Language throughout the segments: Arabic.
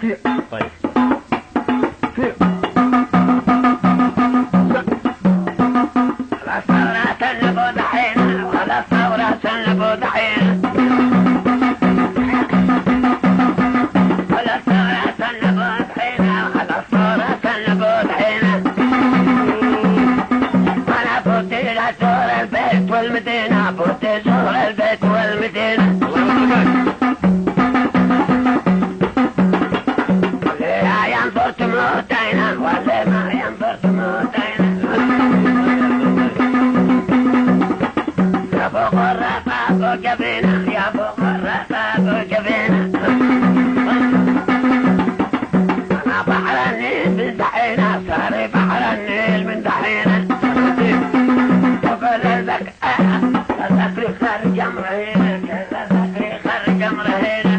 طيب على الثورة اللي دحين وعلى الثورة اللي دحين على الثورة اللي دحين على الثورة اللي دحين أنا فوت إلى زور البيت والمدينة فوت زور البيت والمدينة واللي ينظر تموتين واللي ما ينظر تموتين يا فوق الرفا فوق جبينة يا فوق الرفا فوق جبينة أنا بحر النيل من دحينة صار بحر النيل من دحينة وقال الذكر خارج أمرهينة الذكر خارج أمرهينة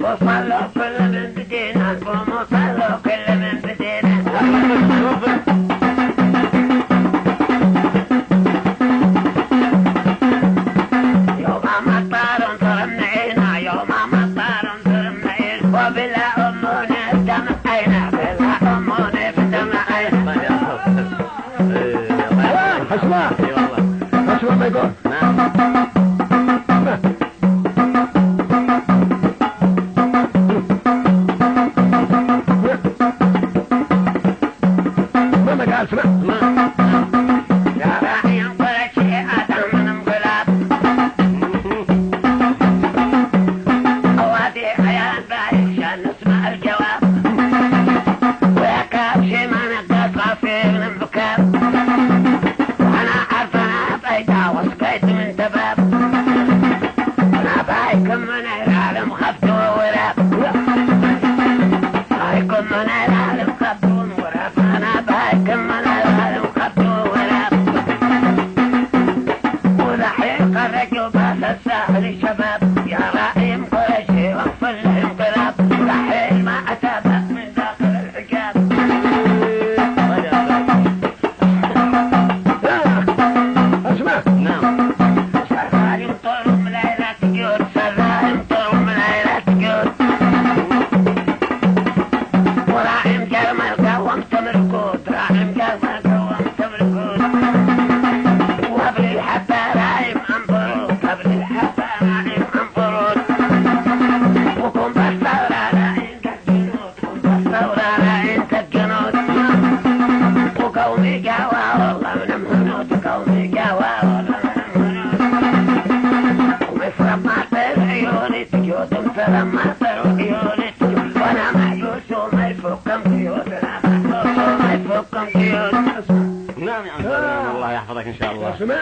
وصلوا كل من بدينا وصلوا كل من بدينا يوم مطار ضربنا يوم مطار ضربنا وبلا أموني بدمعينا بلا أموني بدمعينا حسنا حسنا ما يقول ما قال اسمع يا راعي ينقل شيء آدم من انقلاب أوادي حياة بايك شان نسمع الجواب ويكاب شي ما نقدر صافي من البكاب وأنا عارف أنا بيدا وسقيت من دباب أنا بايك من العالم خبط ووراب بايك من العالم خبط ووراب أنا بايك من العالم خبط ووراب ودحين خرجوا باس الساحل شباب يا رائم قريشي وقف الانقلاب ودحين ما أتابع من داخل الحجاب اسمع نعم سرايم طول من ليلة جود سرايم طول من ليلة جود ورائم جرمل قومت مركود رائم جرمل قومت مركود وقبل الحبة رايم انفرود قبل الحبة رايم انفرود وكن بالثورة رايم كالجنود كن بالثورة رايم كالجنود وقومي جوا والله من الهنود قومي جوا والله من الهنود ومصر ما طير عيوني تجود مصر ما طير عيوني تجود وانا محجوس وما يفكم قيود انا محجوس وما يفكم قيود نعم يا عم الله يحفظك ان شاء الله